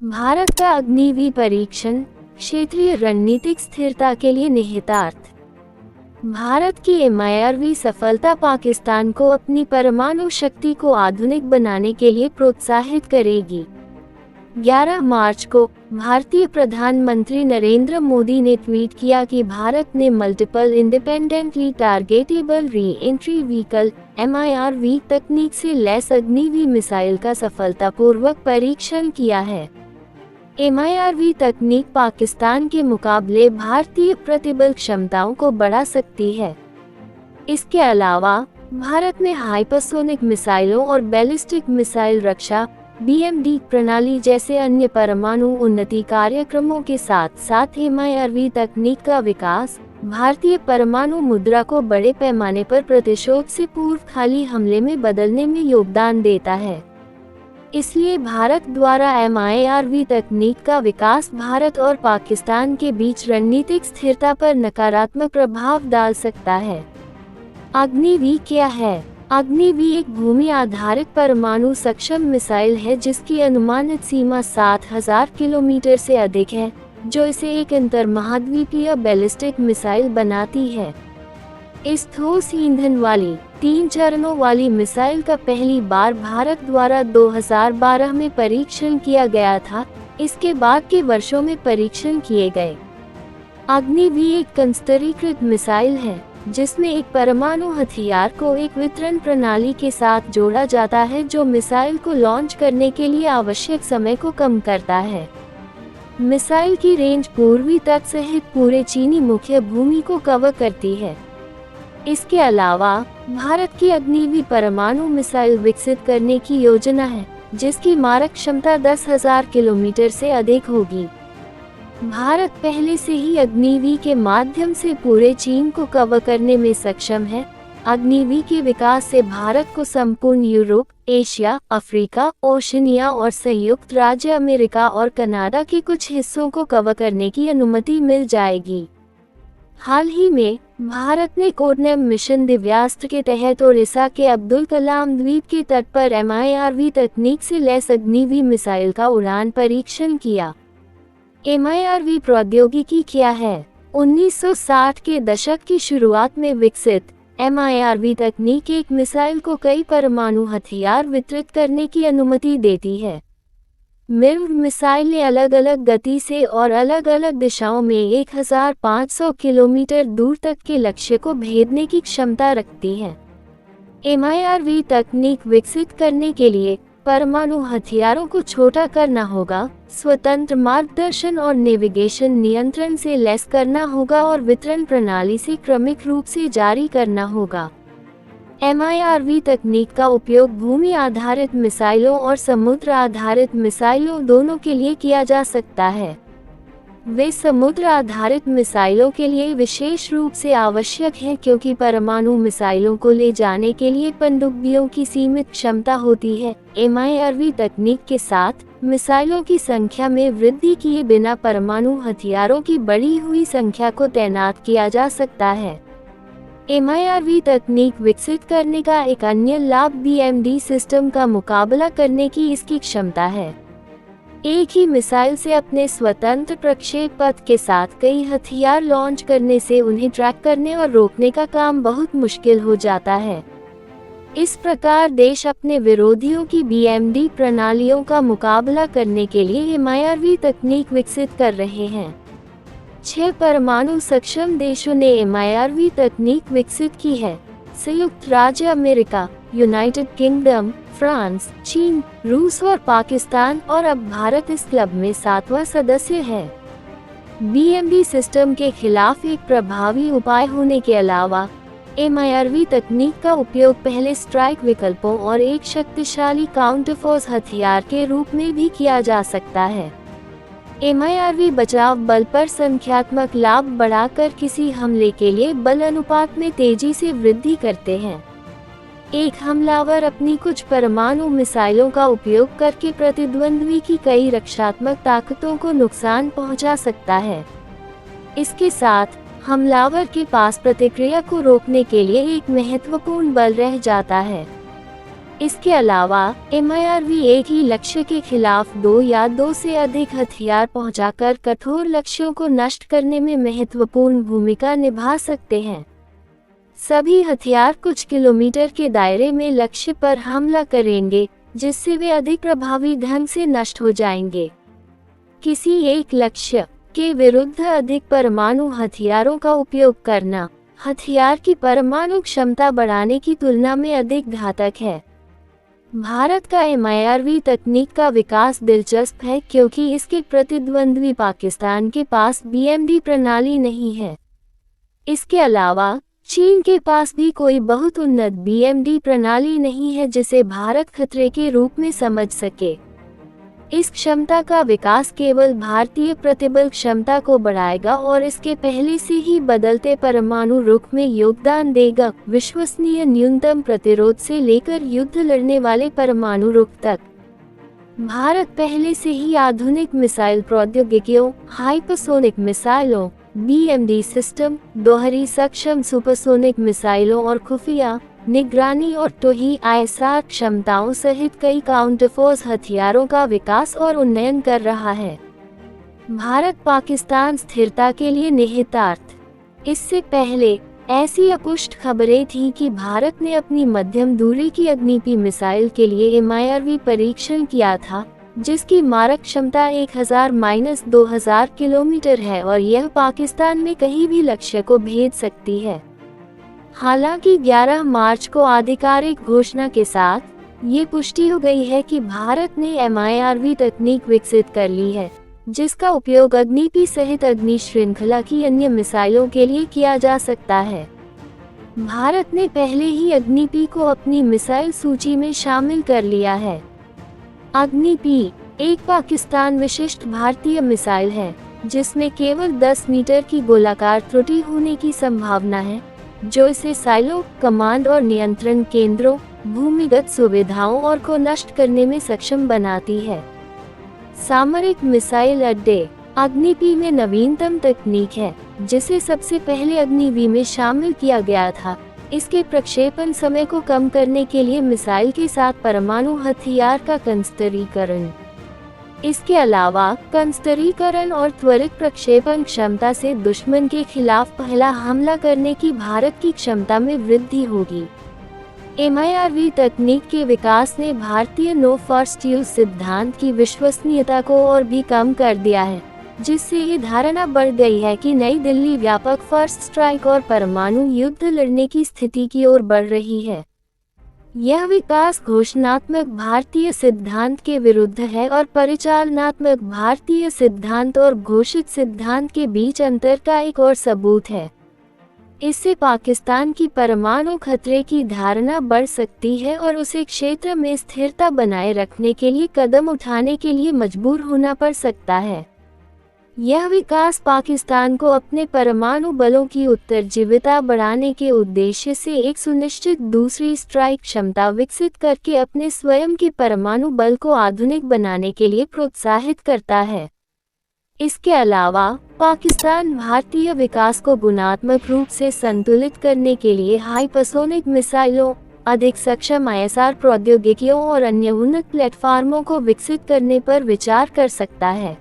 भारत का अग्निवीर परीक्षण क्षेत्रीय रणनीतिक स्थिरता के लिए निहितार्थ। भारत की MIRV सफलता पाकिस्तान को अपनी परमाणु शक्ति को आधुनिक बनाने के लिए प्रोत्साहित करेगी। 11 मार्च को भारतीय प्रधानमंत्री नरेंद्र मोदी ने ट्वीट किया कि भारत ने multiple independently targetable re entry vehicle MIRV तकनीक से लैस अग्निवीर मिसाइल का सफलतापूर्वक परीक्षण किया है। MIRV तकनीक पाकिस्तान के मुकाबले भारतीय प्रतिबल क्षमताओं को बढ़ा सकती है। इसके अलावा भारत ने हाइपरसोनिक मिसाइलों और बैलिस्टिक मिसाइल रक्षा BMD प्रणाली जैसे अन्य परमाणु उन्नति कार्यक्रमों के साथ साथ MIRV तकनीक का विकास भारतीय परमाणु मुद्रा को बड़े पैमाने पर प्रतिशोध से पूर्व खाली हमले में बदलने में योगदान देता है। इसलिए भारत द्वारा MIRV तकनीक का विकास भारत और पाकिस्तान के बीच रणनीतिक स्थिरता पर नकारात्मक प्रभाव डाल सकता है। अग्निवीर क्या है? अग्निवीर एक भूमि आधारित परमाणु सक्षम मिसाइल है जिसकी अनुमानित सीमा 7000 किलोमीटर से अधिक है, जो इसे एक अंतर्महाद्वीपीय बैलिस्टिक मिसाइल बनाती है। इस ठोस ईंधन वाली 3 चरणों वाली मिसाइल का पहली बार भारत द्वारा 2012 में परीक्षण किया गया था। इसके बाद के वर्षों में परीक्षण किए गए। अग्निवीर एक कंस्तरीकृत मिसाइल है जिसमें एक परमाणु हथियार को एक वितरण प्रणाली के साथ जोड़ा जाता है, जो मिसाइल को लॉन्च करने के लिए आवश्यक समय को कम करता है। मिसाइल की रेंज पूर्वी तट सहित पूरे चीनी मुख्य भूमि को कवर करती है। इसके अलावा भारत की अग्निवीर परमाणु मिसाइल विकसित करने की योजना है जिसकी मारक क्षमता 10,000 किलोमीटर से अधिक होगी। भारत पहले से ही अग्निवीर के माध्यम से पूरे चीन को कवर करने में सक्षम है। अग्निवीर के विकास से भारत को संपूर्ण यूरोप, एशिया, अफ्रीका, ओशिनिया और संयुक्त राज्य अमेरिका और कनाडा के कुछ हिस्सों को कवर करने की अनुमति मिल जाएगी। हाल ही में भारत ने कोडनैम मिशन दिव्यास्त्र के तहत ओडिशा के अब्दुल कलाम द्वीप के तट पर MIRV तकनीक से लैस अग्निवीर मिसाइल का उड़ान परीक्षण किया। MIRV प्रौद्योगिकी क्या है? 1960 के दशक की शुरुआत में विकसित MIRV तकनीक एक मिसाइल को कई परमाणु हथियार वितरित करने की अनुमति देती है। MIRV मिसाइलें अलग अलग गति से और अलग अलग दिशाओं में 1500 किलोमीटर दूर तक के लक्ष्य को भेदने की क्षमता रखती हैं। MIRV तकनीक विकसित करने के लिए परमाणु हथियारों को छोटा करना होगा, स्वतंत्र मार्गदर्शन और नेविगेशन नियंत्रण से लैस करना होगा और वितरण प्रणाली से क्रमिक रूप से जारी करना होगा। MIRV तकनीक का उपयोग भूमि आधारित मिसाइलों और समुद्र आधारित मिसाइलों दोनों के लिए किया जा सकता है। वे समुद्र आधारित मिसाइलों के लिए विशेष रूप से आवश्यक हैं क्योंकि परमाणु मिसाइलों को ले जाने के लिए पनडुब्बियों की सीमित क्षमता होती है। MIRV तकनीक के साथ मिसाइलों की संख्या में वृद्धि किए बिना परमाणु हथियारों की बढ़ी हुई संख्या को तैनात किया जा सकता है। MIRV तकनीक विकसित करने का एक अन्य लाभ BMD सिस्टम का मुकाबला करने की इसकी क्षमता है। एक ही मिसाइल से अपने स्वतंत्र प्रक्षेप पथ के साथ कई हथियार लॉन्च करने से उन्हें ट्रैक करने और रोकने का काम बहुत मुश्किल हो जाता है। इस प्रकार देश अपने विरोधियों की BMD प्रणालियों का मुकाबला करने के लिए MIRV तकनीक विकसित कर रहे हैं। 6 परमाणु सक्षम देशों ने MIRV तकनीक विकसित की है: संयुक्त राज्य अमेरिका, यूनाइटेड किंगडम, फ्रांस, चीन, रूस और पाकिस्तान, और अब भारत इस क्लब में 7वां सदस्य है। BMD सिस्टम के खिलाफ एक प्रभावी उपाय होने के अलावा MIRV तकनीक का उपयोग पहले स्ट्राइक विकल्पों और एक शक्तिशाली काउंटरफोर्स हथियार के रूप में भी किया जा सकता है। MIRV बचाव बल पर संख्यात्मक लाभ बढ़ाकर किसी हमले के लिए बल अनुपात में तेजी से वृद्धि करते हैं। एक हमलावर अपनी कुछ परमाणु मिसाइलों का उपयोग करके प्रतिद्वंद्वी की कई रक्षात्मक ताकतों को नुकसान पहुंचा सकता है। इसके साथ हमलावर के पास प्रतिक्रिया को रोकने के लिए एक महत्वपूर्ण बल रह जाता है। इसके अलावा MIRV एक ही लक्ष्य के खिलाफ 2 या 2 से अधिक हथियार पहुंचाकर कठोर लक्ष्यों को नष्ट करने में महत्वपूर्ण भूमिका निभा सकते हैं। सभी हथियार कुछ किलोमीटर के दायरे में लक्ष्य पर हमला करेंगे, जिससे वे अधिक प्रभावी ढंग से नष्ट हो जाएंगे। किसी एक लक्ष्य के विरुद्ध अधिक परमाणु हथियारों का उपयोग करना हथियार की परमाणु क्षमता बढ़ाने की तुलना में अधिक घातक है। भारत का MIRV तकनीक का विकास दिलचस्प है क्योंकि इसके प्रतिद्वंद्वी पाकिस्तान के पास BMD प्रणाली नहीं है। इसके अलावा चीन के पास भी कोई बहुत उन्नत BMD प्रणाली नहीं है जिसे भारत खतरे के रूप में समझ सके। इस क्षमता का विकास केवल भारतीय प्रतिबल क्षमता को बढ़ाएगा और इसके पहले से ही बदलते परमाणु रुख में योगदान देगा, विश्वसनीय न्यूनतम प्रतिरोध से लेकर युद्ध लड़ने वाले परमाणु रुख तक। भारत पहले से ही आधुनिक मिसाइल प्रौद्योगिकियों, हाइपरसोनिक मिसाइलों, BMD सिस्टम, दोहरी सक्षम सुपरसोनिक मिसाइलों और खुफिया निगरानी और टोही ISR क्षमताओं सहित कई काउंटरफोर्स हथियारों का विकास और उन्नयन कर रहा है। भारत पाकिस्तान स्थिरता के लिए निहितार्थ। इससे पहले ऐसी अपुष्ट खबरें थीं कि भारत ने अपनी मध्यम दूरी की अग्निपी मिसाइल के लिए MIRV परीक्षण किया था, जिसकी मारक क्षमता 1000-2000 किलोमीटर है और यह पाकिस्तान में कहीं भी लक्ष्य को भेद सकती है। हालांकि 11 मार्च को आधिकारिक घोषणा के साथ ये पुष्टि हो गई है कि भारत ने MIRV तकनीक विकसित कर ली है, जिसका उपयोग अग्निपी सहित अग्नि श्रृंखला की अन्य मिसाइलों के लिए किया जा सकता है। भारत ने पहले ही अग्निपी को अपनी मिसाइल सूची में शामिल कर लिया है। अग्निपी एक पाकिस्तान विशिष्ट भारतीय मिसाइल है, जिसमें केवल 10 मीटर की गोलाकार त्रुटि होने की संभावना है, जो इसे साइलो, कमांड और नियंत्रण केंद्रों, भूमिगत सुविधाओं और को नष्ट करने में सक्षम बनाती है। सामरिक मिसाइल अड्डे अग्निपी में नवीनतम तकनीक है, जिसे सबसे पहले अग्निवी में शामिल किया गया था। इसके प्रक्षेपण समय को कम करने के लिए मिसाइल के साथ परमाणु हथियार का कंस्तरीकरण। इसके अलावा कंस्तरीकरण और त्वरित प्रक्षेपण क्षमता से दुश्मन के खिलाफ पहला हमला करने की भारत की क्षमता में वृद्धि होगी। MIRV तकनीक के विकास ने भारतीय नो फर्स्ट यूज सिद्धांत की विश्वसनीयता को और भी कम कर दिया है, जिससे ये धारणा बढ़ गई है कि नई दिल्ली व्यापक फर्स्ट स्ट्राइक और परमाणु युद्ध लड़ने की स्थिति की ओर बढ़ रही है। यह विकास घोषणात्मक भारतीय सिद्धांत के विरुद्ध है और परिचालनात्मक भारतीय सिद्धांत और घोषित सिद्धांत के बीच अंतर का एक और सबूत है। इससे पाकिस्तान की परमाणु खतरे की धारणा बढ़ सकती है और उसे क्षेत्र में स्थिरता बनाए रखने के लिए कदम उठाने के लिए मजबूर होना पड़ सकता है। यह विकास पाकिस्तान को अपने परमाणु बलों की उत्तरजीविता बढ़ाने के उद्देश्य से एक सुनिश्चित दूसरी स्ट्राइक क्षमता विकसित करके अपने स्वयं के परमाणु बल को आधुनिक बनाने के लिए प्रोत्साहित करता है। इसके अलावा पाकिस्तान भारतीय विकास को गुणात्मक रूप से संतुलित करने के लिए हाइपरसोनिक मिसाइलों, अधिक सक्षम ISR प्रौद्योगिकियों और अन्य उन्नत प्लेटफार्मों को विकसित करने पर विचार कर सकता है।